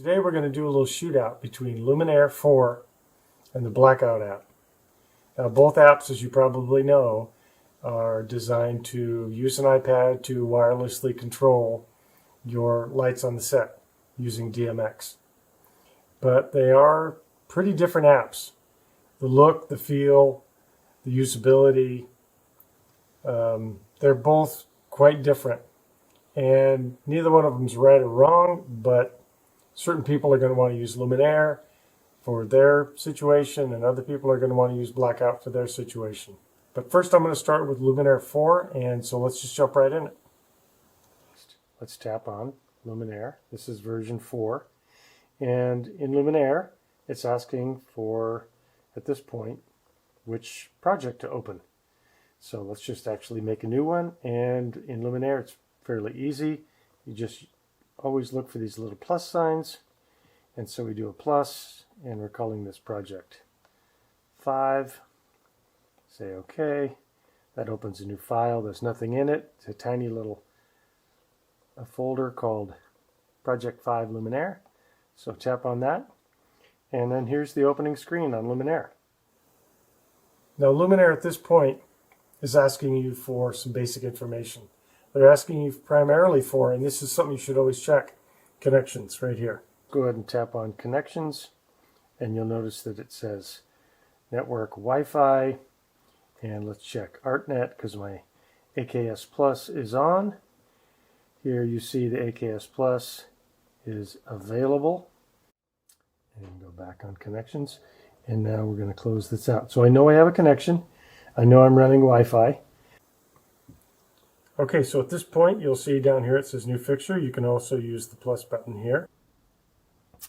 Today we're going to do a little shootout between Luminair 4 and the Blackout app. Now both apps, as you probably know, are designed to use an iPad to wirelessly control your lights on the set using DMX. But they are pretty different apps. The look, the feel, the usability, they're both quite different. And neither one of them is right or wrong, but certain people are going to want to use Luminair for their situation, and other people are going to want to use Blackout for their situation. But first I'm going to start with Luminair 4, and so let's just jump right in it. Let's tap on Luminair. This is version 4. And in Luminair, it's asking for, at this point, which project to open. So let's just actually make a new one. And in Luminair, it's fairly easy. You just always look for these little plus signs. And so we do a plus, and we're calling this project 5. Say OK. That opens a new file. There's nothing in it. It's a tiny little folder called Project 5 Luminair. So tap on that. And then here's the opening screen on Luminair. Now Luminair at this point is asking you for some basic information. They're asking you primarily for, and this is something you should always check, connections right here. Go ahead and tap on connections, and you'll notice that it says network Wi-Fi, and let's check ArtNet because my AKS Plus is on. Here you see the AKS Plus is available. And go back on connections, and now we're going to close this out. So I know I have a connection. I know I'm running Wi-Fi. Okay, so at this point you'll see down here it says new fixture. You can also use the plus button here.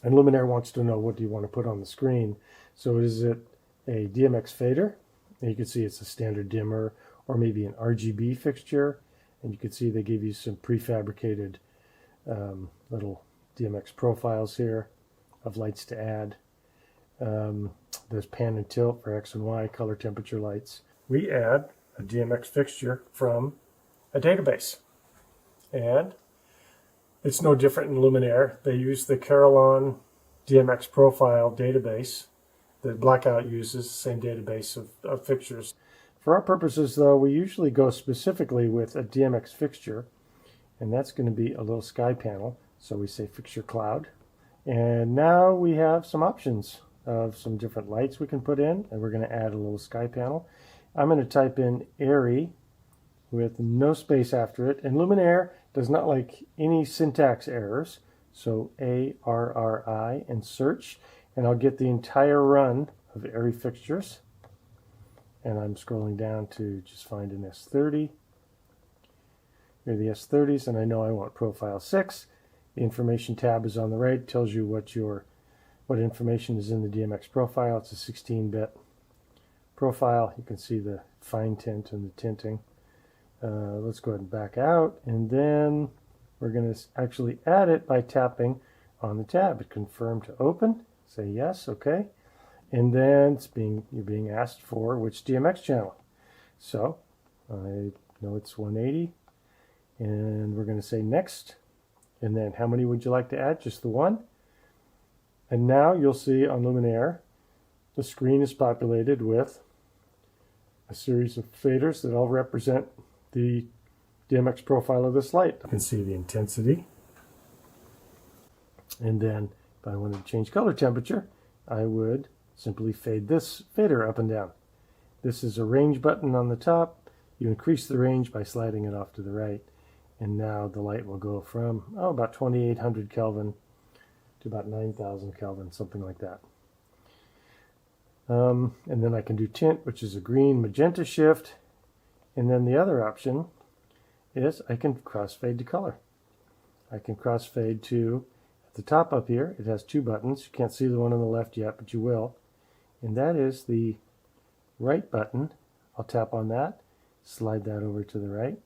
And Luminair wants to know, what do you want to put on the screen? So is it a DMX fader? And you can see it's a standard dimmer, or maybe an RGB fixture. And you can see they give you some prefabricated little DMX profiles here of lights to add. There's pan and tilt for X and Y, color temperature lights. We add a DMX fixture from a database. And it's no different in Luminair. They use the Carillon DMX profile database that Blackout uses, the same database of fixtures. For our purposes, though, we usually go specifically with a DMX fixture, and that's going to be a little sky panel. So we say fixture cloud. And now we have some options of some different lights we can put in, and we're going to add a little sky panel. I'm going to type in airy with no space after it, and Luminair does not like any syntax errors, so ARRI and search, and I'll get the entire run of airy fixtures. And I'm scrolling down to just find an S30. Here are the S30s, and I know I want profile 6. The information tab is on the right, tells you what information is in the DMX profile. It's a 16-bit profile. You can see the fine tint and the tinting. Let's go ahead and back out, and then we're going to actually add it by tapping on the tab. Confirm to open. Say yes, okay. And then you're being asked for which DMX channel. So I know it's 180, and we're going to say next. And then how many would you like to add? Just the one. And now you'll see on Luminair, the screen is populated with a series of faders that all represent the DMX profile of this light. You can see the intensity. And then if I wanted to change color temperature, I would simply fade this fader up and down. This is a range button on the top. You increase the range by sliding it off to the right. And now the light will go from about 2800 Kelvin to about 9000 Kelvin, something like that. And then I can do tint, which is a green magenta shift. And then the other option is I can crossfade to color. I can crossfade to, at the top up here, it has 2 buttons. You can't see the one on the left yet, but you will. And that is the right button. I'll tap on that, slide that over to the right,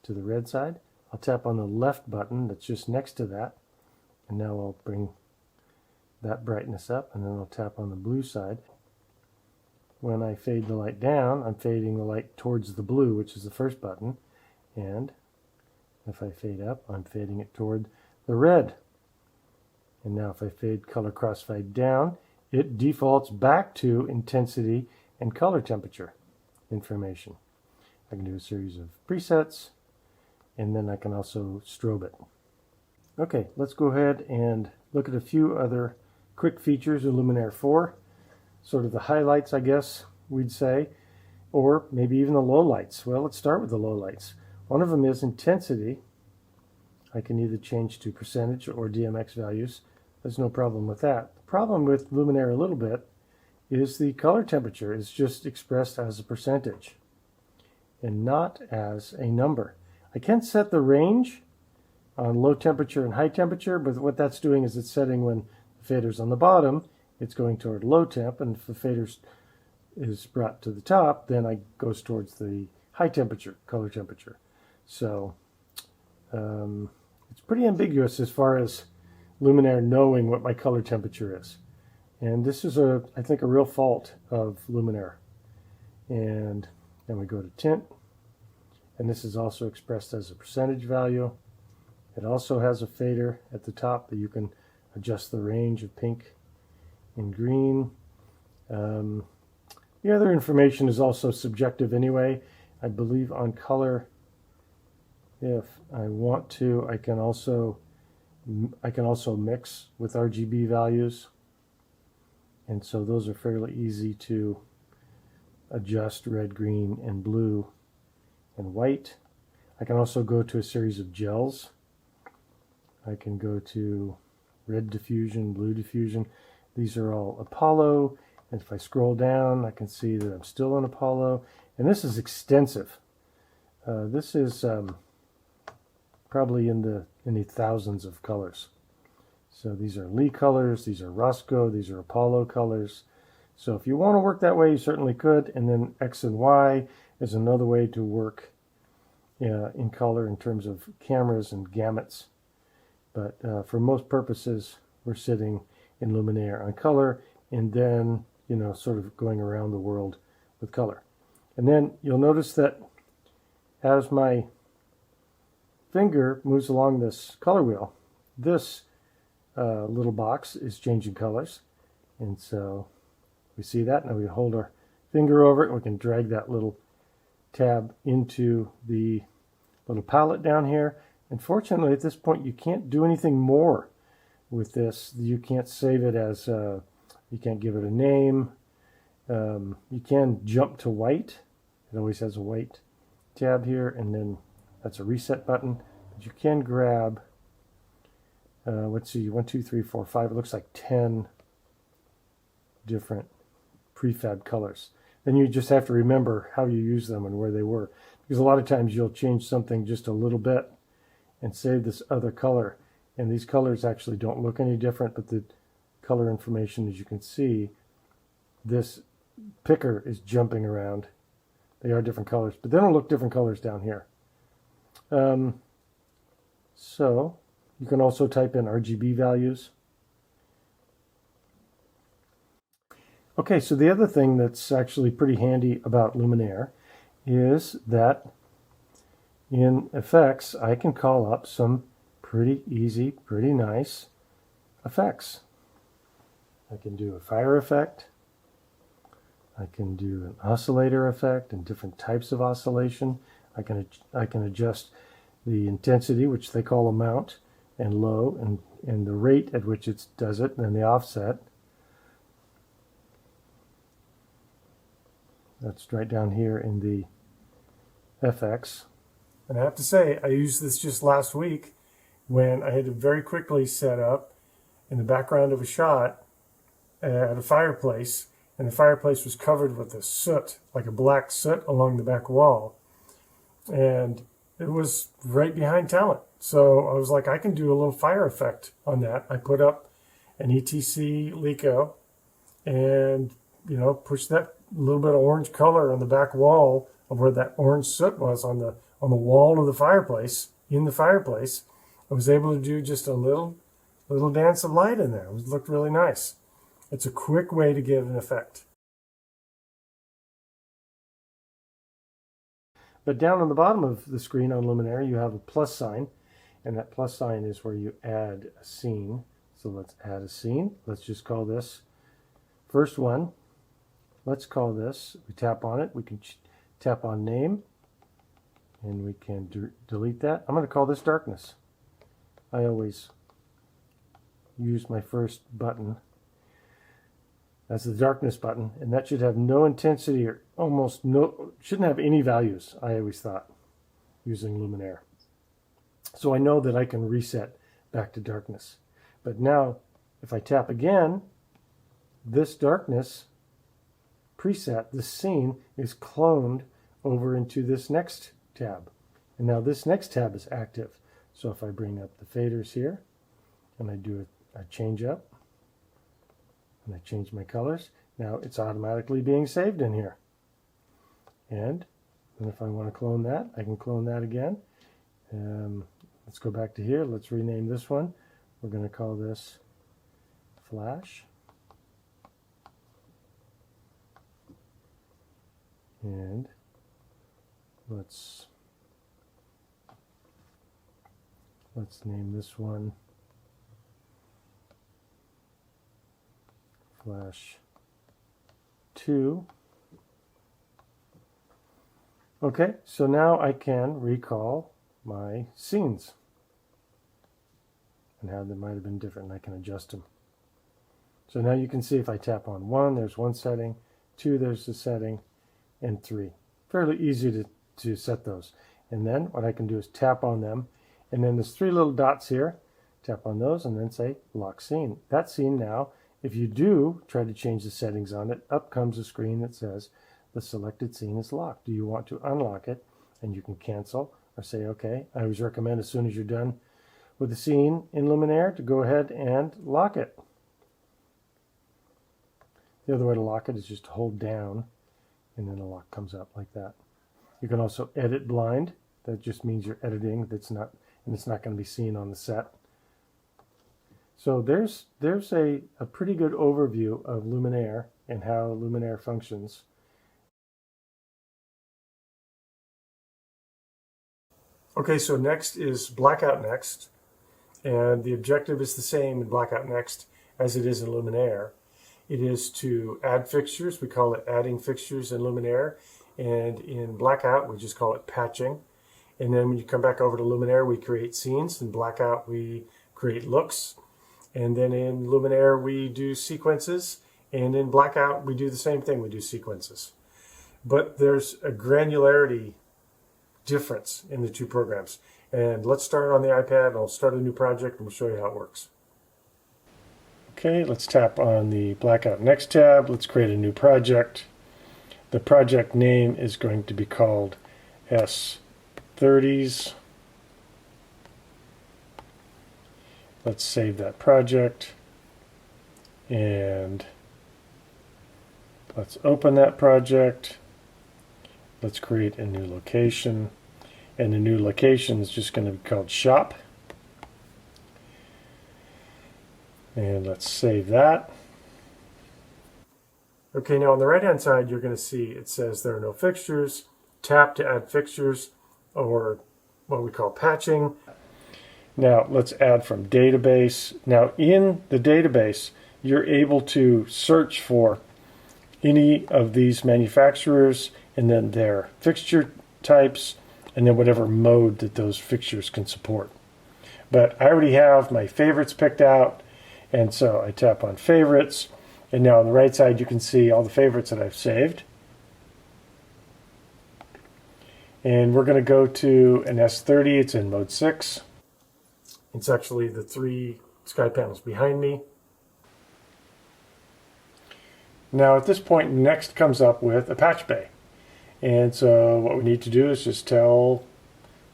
to the red side. I'll tap on the left button that's just next to that, and now I'll bring that brightness up, and then I'll tap on the blue side. When I fade the light down, I'm fading the light towards the blue, which is the first button, and if I fade up, I'm fading it toward the red. And now if I fade color crossfade down, it defaults back to intensity and color temperature information. I can do a series of presets, and then I can also strobe it. Okay, let's go ahead and look at a few other quick features of Luminair 4. Sort of the highlights, I guess we'd say, or maybe even the lowlights. Well, let's start with the lowlights. One of them is intensity. I can either change to percentage or DMX values. There's no problem with that. The problem with Luminair a little bit is the color temperature is just expressed as a percentage and not as a number. I can set the range on low temperature and high temperature, but what that's doing is it's setting when the fader's on the bottom, it's going toward low temp, and if the fader is brought to the top, then it goes towards the high temperature, color temperature. So it's pretty ambiguous as far as Luminair knowing what my color temperature is. And this is, I think, a real fault of Luminair. And then we go to tint, and this is also expressed as a percentage value. It also has a fader at the top that you can adjust the range of pink and green. The other information is also subjective anyway. I believe on color, if I want to, I can also mix with RGB values. And so those are fairly easy to adjust: red, green, and blue, and white. I can also go to a series of gels. I can go to red diffusion, blue diffusion. These are all Apollo. And if I scroll down, I can see that I'm still in Apollo. And this is extensive. This is probably in the thousands of colors. So these are Lee colors, these are Roscoe, these are Apollo colors. So if you want to work that way, you certainly could. And then X and Y is another way to work in color in terms of cameras and gamuts. But for most purposes, we're sitting in Luminair on color, and then, you know, sort of going around the world with color. And then you'll notice that as my finger moves along this color wheel, this little box is changing colors. And so we see that. Now we hold our finger over it, and we can drag that little tab into the little palette down here. Unfortunately, at this point, you can't do anything more with this. You can't save it as, you can't give it a name. You can jump to white. It always has a white tab here, and then that's a reset button. But you can grab, let's see, 1, 2, 3, 4, 5. It looks like 10 different prefab colors. Then you just have to remember how you use them and where they were. Because a lot of times you'll change something just a little bit and save this other color. And these colors actually don't look any different, but the color information, as you can see, this picker is jumping around. They are different colors, but they don't look different colors down here. So you can also type in RGB values. Okay, so the other thing that's actually pretty handy about Luminair is that in effects, I can call up some pretty easy, pretty nice effects. I can do a fire effect. I can do an oscillator effect and different types of oscillation. I can adjust the intensity, which they call amount, and low, and the rate at which it does it, and the offset. That's right down here in the FX. And I have to say, I used this just last week when I had to very quickly set up in the background of a shot at a fireplace, and the fireplace was covered with a soot, like a black soot along the back wall. And it was right behind talent. So I was like, I can do a little fire effect on that. I put up an ETC Leco and, you know, push that little bit of orange color on the back wall of where that orange soot was on the wall of the fireplace, in the fireplace. I was able to do just a little dance of light in there. It looked really nice. It's a quick way to give an effect. But down on the bottom of the screen on Luminair, you have a plus sign, and that plus sign is where you add a scene. So let's add a scene. Let's just call this first one. Let's call this, we tap on it, we can tap on name, and we can delete that. I'm going to call this darkness. I always use my first button as the darkness button, and that should have no intensity or almost no, shouldn't have any values, I always thought, using Luminair. So I know that I can reset back to darkness. But now, if I tap again, this darkness preset, this scene, is cloned over into this next tab. And now this next tab is active. So if I bring up the faders here, and I do a change up, and I change my colors, now it's automatically being saved in here. And if I want to clone that, I can clone that again. Let's go back to here. Let's rename this one. We're going to call this Flash. And let's name this one Flash 2. Okay, so now I can recall my scenes and how they might have been different, and I can adjust them. So now you can see if I tap on 1, there's one setting, 2, there's the setting, and 3. Fairly easy to set those. And then what I can do is tap on them, and then there's 3 little dots here. Tap on those and then say lock scene. That scene now, if you do try to change the settings on it, up comes a screen that says the selected scene is locked. Do you want to unlock it? And you can cancel or say okay. I always recommend as soon as you're done with the scene in Luminair to go ahead and lock it. The other way to lock it is just to hold down, and then a lock comes up like that. You can also edit blind. That just means you're editing. It's not going to be seen on the set. So there's a pretty good overview of Luminair and how Luminair functions. Okay, so next is Blackout Next, and the objective is the same in Blackout Next as it is in Luminair. It is to add fixtures. We call it adding fixtures in Luminair, and in Blackout we just call it patching. And then when you come back over to Luminair, we create scenes. In Blackout we create looks, and then in Luminair we do sequences, and in Blackout we do the same thing, we do sequences. But there's a granularity difference in the two programs. And let's start on the iPad. I'll start a new project and we'll show you how it works. Okay, let's tap on the Blackout Next tab. Let's create a new project. The project name is going to be called S30s. Let's save that project and let's open that project. Let's create a new location, and the new location is just going to be called Shop. And let's save that. Okay, now on the right hand side you're going to see it says there are no fixtures. Tap to add fixtures, or what we call patching. Now let's add from database. Now in the database you're able to search for any of these manufacturers and then their fixture types and then whatever mode that those fixtures can support. But I already have my favorites picked out, and so I tap on favorites, and now on the right side you can see all the favorites that I've saved. And we're going to go to an S30. It's in mode 6. It's actually the 3 sky panels behind me. Now at this point, next comes up with a patch bay. And so what we need to do is just tell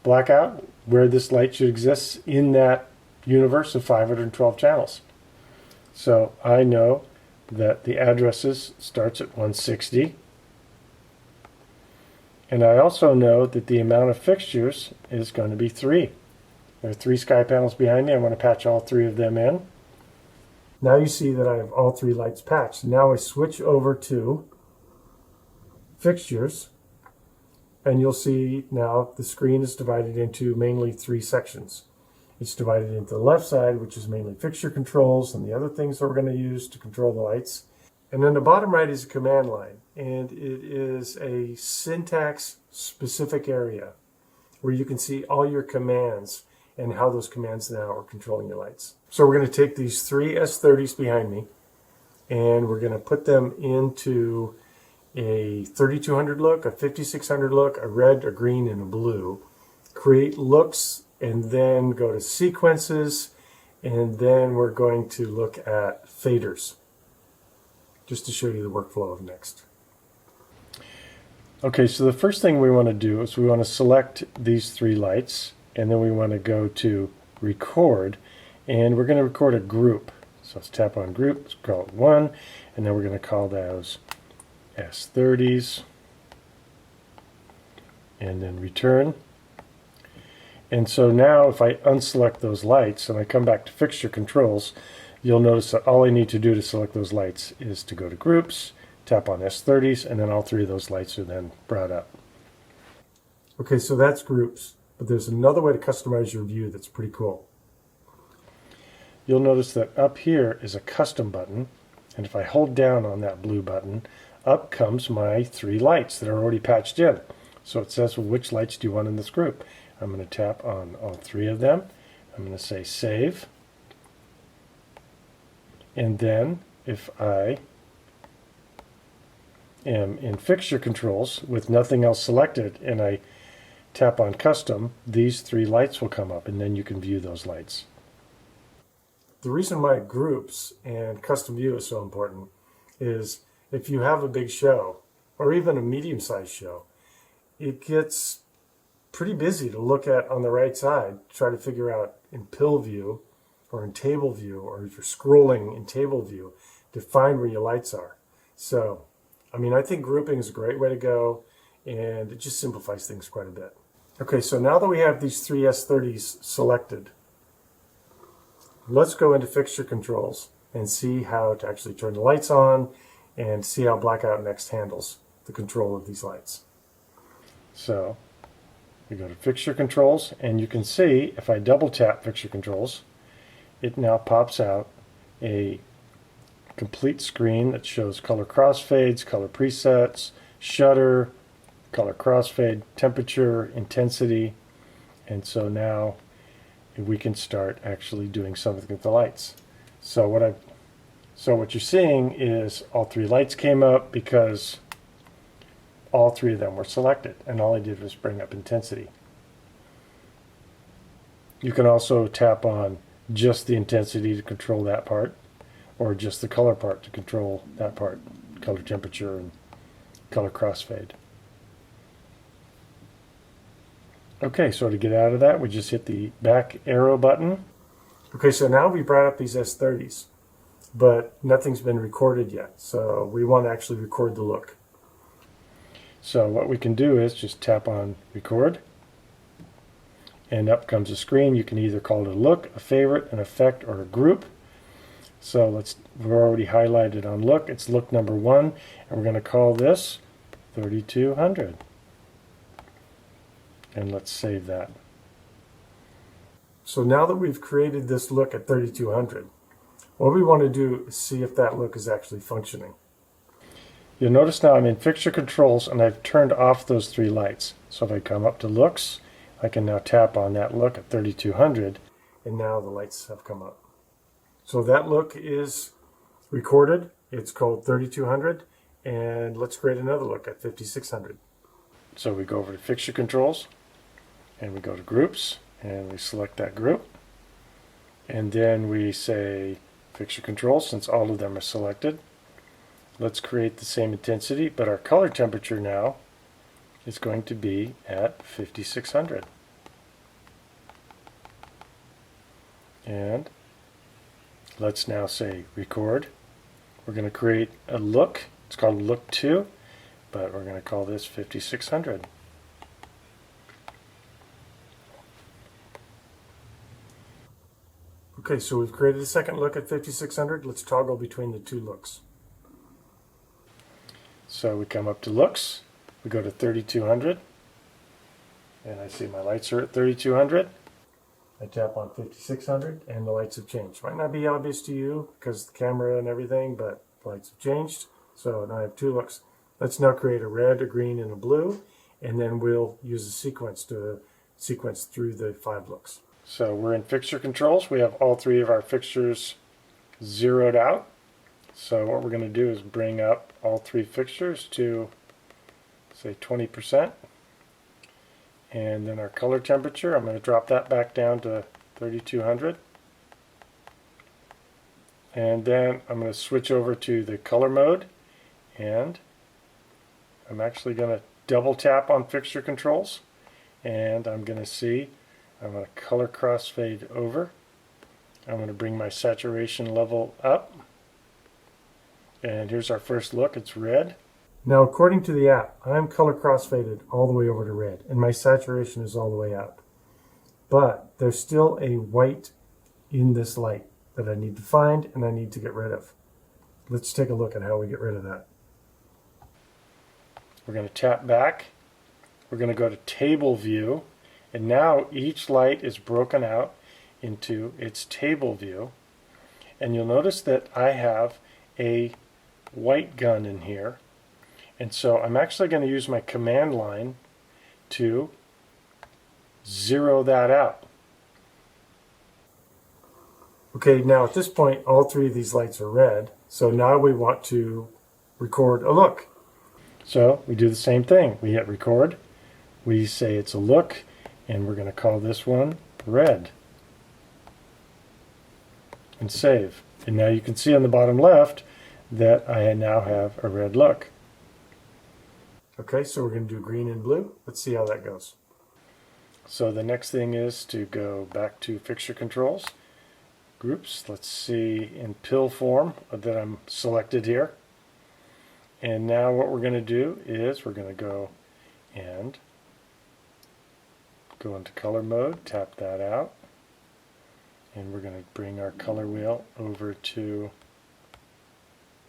Blackout where this light should exist in that universe of 512 channels. So I know that the addresses starts at 160. And I also know that the amount of fixtures is going to be 3. There are 3 sky panels behind me. I'm going to patch all 3 of them in. Now you see that I have all 3 lights patched. Now I switch over to fixtures, and you'll see now the screen is divided into mainly 3 sections. It's divided into the left side, which is mainly fixture controls and the other things that we're going to use to control the lights. And then the bottom right is a command line, and it is a syntax specific area where you can see all your commands and how those commands now are controlling your lights. So we're going to take these three S30s behind me, and we're going to put them into a 3200 look, a 5600 look, a red, a green, and a blue. Create looks, and then go to sequences, and then we're going to look at faders, just to show you the workflow of Next. Okay, so the first thing we want to do is we want to select these three lights, and then we want to go to record, and we're going to record a group. So let's tap on group, let's call it 1, and then we're going to call those S30s, and then return. And so now if I unselect those lights and I come back to fixture controls, you'll notice that all I need to do to select those lights is to go to groups, tap on S30s, and then all three of those lights are then brought up. Okay, so that's groups, but there's another way to customize your view that's pretty cool. You'll notice that up here is a custom button, and if I hold down on that blue button, up comes my three lights that are already patched in. So it says, well, which lights do you want in this group? I'm going to tap on all three of them. I'm going to say save. And then if I am in fixture controls with nothing else selected and I tap on custom, these three lights will come up, and then you can view those lights. The reason why groups and custom view is so important is if you have a big show or even a medium-sized show, it gets pretty busy to look at on the right side, try to figure out in pill view or in table view, or if you're scrolling in table view, to find where your lights are. So, I mean, I think grouping is a great way to go, and it just simplifies things quite a bit. Okay, so now that we have these three S30s selected, let's go into fixture controls and see how to actually turn the lights on and see how Blackout Next handles the control of these lights. So we go to fixture controls, and you can see if I double tap fixture controls, it now pops out a complete screen that shows color crossfades, color presets, shutter, color crossfade, temperature, intensity, and so now we can start actually doing something with the lights. So what you're seeing is all three lights came up because all three of them were selected, and all I did was bring up intensity. You can also tap on just the intensity to control that part, or just the color part to control that part, color temperature and color crossfade. Okay, so to get out of that, we just hit the back arrow button. Okay, so now we brought up these S30s, but nothing's been recorded yet, so we want to actually record the look. So what we can do is just tap on record, and up comes a screen. You can either call it a look, a favorite, an effect, or a group. So we're already highlighted on look. It's look number 1, and we're going to call this 3200. And let's save that. So now that we've created this look at 3200, what we want to do is see if that look is actually functioning. You'll notice now I'm in fixture controls, and I've turned off those three lights. So if I come up to looks, I can now tap on that look at 3200, and now the lights have come up. So that look is recorded. It's called 3200, and let's create another look at 5600. So we go over to fixture controls, and we go to groups, and we select that group, and then we say fixture controls, since all of them are selected. Let's create the same intensity, but our color temperature now is going to be at 5600. And let's now say record. We're going to create a look. It's called look 2, but we're going to call this 5600. Okay, so we've created a second look at 5600. Let's toggle between the two looks. So we come up to looks, we go to 3200, and I see my lights are at 3200. I tap on 5600 and the lights have changed. Might not be obvious to you because of the camera and everything, but the lights have changed. So now I have two looks. Let's now create a red, a green, and a blue, and then we'll use a sequence to sequence through the 5 looks. So we're in fixture controls. We have all 3 of our fixtures zeroed out. So what we're going to do is bring up all 3 fixtures to, say, 20%. And then our color temperature, I'm going to drop that back down to 3200. And then I'm going to switch over to the color mode, and I'm actually going to double tap on fixture controls, and I'm going to see, I'm going to color crossfade over. I'm going to bring my saturation level up, and here's our first look. It's red. Now, according to the app, I'm color crossfaded all the way over to red, and my saturation is all the way up. But there's still a white in this light that I need to find and I need to get rid of. Let's take a look at how we get rid of that. We're going to tap back. We're going to go to table view, and now each light is broken out into its table view. And you'll notice that I have a white gun in here. And so I'm actually going to use my command line to zero that out. Okay, now at this point, all 3 of these lights are red. So now we want to record a look. So we do the same thing. We hit record. We say it's a look, and we're going to call this one red. And save. And now you can see on the bottom left that I now have a red look. Okay, so we're going to do green and blue. Let's see how that goes. So the next thing is to go back to fixture controls, groups. Let's see in pill form that I'm selected here. And now what we're going to do is we're going to go and go into color mode, tap that out, and we're going to bring our color wheel over to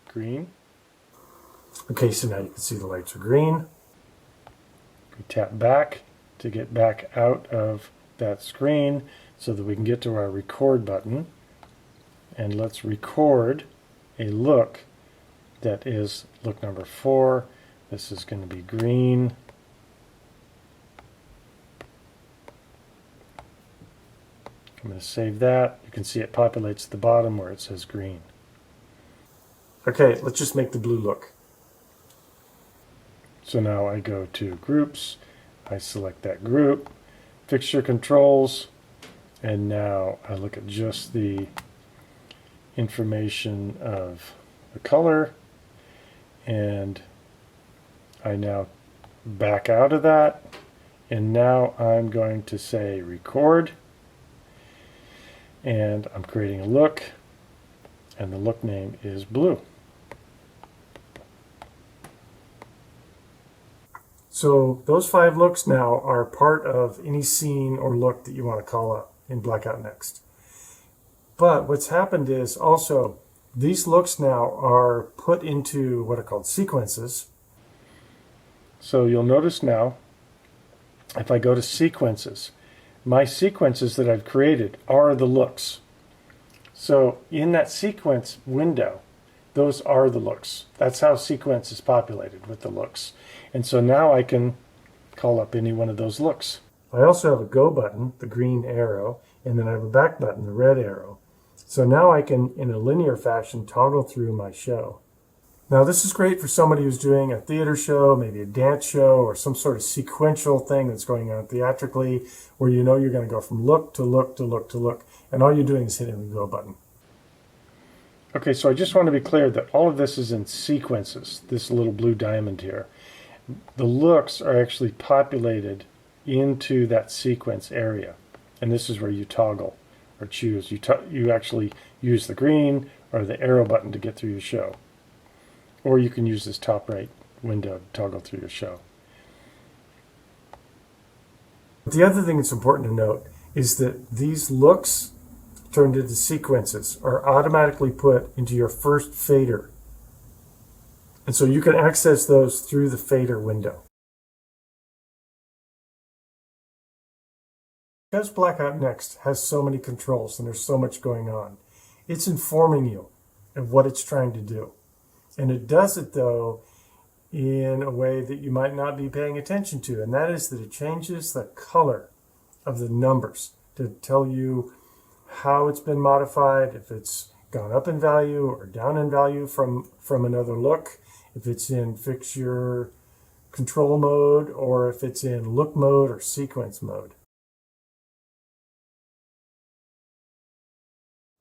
green. Okay, so now you can see the lights are green. We tap back to get back out of that screen so that we can get to our record button. And let's record a look that is look number 4. This is going to be green. I'm going to save that. You can see it populates at the bottom where it says green. Okay, let's just make the blue look. So now I go to groups, I select that group, fixture controls, and now I look at just the information of the color, and I now back out of that, and now I'm going to say record, and I'm creating a look, and the look name is blue. So those 5 looks now are part of any scene or look that you want to call up in Blackout Next. But what's happened is also these looks now are put into what are called sequences. So you'll notice now, if I go to sequences, my sequences that I've created are the looks. So in that sequence window, those are the looks. That's how sequence is populated, with the looks. And so now I can call up any one of those looks. I also have a go button, the green arrow, and then I have a back button, the red arrow. So now I can, in a linear fashion, toggle through my show. Now this is great for somebody who's doing a theater show, maybe a dance show, or some sort of sequential thing that's going on theatrically, where you know you're going to go from look to look to look to look, and all you're doing is hitting the go button. Okay, so I just want to be clear that all of this is in sequences, this little blue diamond here. The looks are actually populated into that sequence area, and this is where you toggle or choose. You actually use the green or the arrow button to get through your show, or you can use this top right window to toggle through your show. The other thing that's important to note is that these looks turned into sequences are automatically put into your first fader. And so you can access those through the fader window. Because Blackout Next has so many controls and there's so much going on, it's informing you of what it's trying to do. And it does it, though, in a way that you might not be paying attention to, and that is that it changes the color of the numbers to tell you how it's been modified, if it's gone up in value or down in value from another look, if it's in fixture control mode, or if it's in look mode or sequence mode.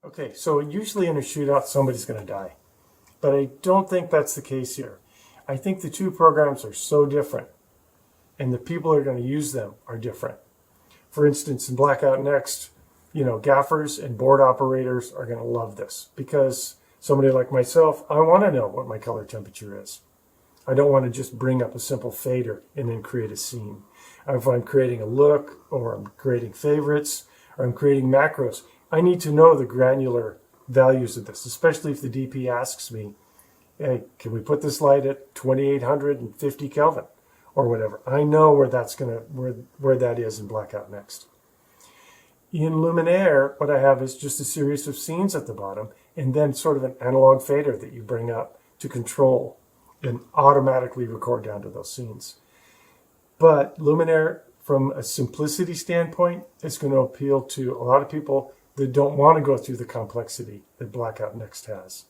Okay, so usually in a shootout, somebody's going to die. But I don't think that's the case here. I think the two programs are so different, and the people who are going to use them are different. For instance, in Blackout Next, gaffers and board operators are going to love this, because somebody like myself, I want to know what my color temperature is. I don't want to just bring up a simple fader and then create a scene. If I'm creating a look, or I'm creating favorites, or I'm creating macros, I need to know the granular values of this, especially if the DP asks me, hey, can we put this light at 2850 Kelvin or whatever? I know where that is in Blackout Next. In Luminair, what I have is just a series of scenes at the bottom, and then sort of an analog fader that you bring up to control and automatically record down to those scenes. But Luminair, from a simplicity standpoint, is going to appeal to a lot of people that don't want to go through the complexity that Blackout Next has.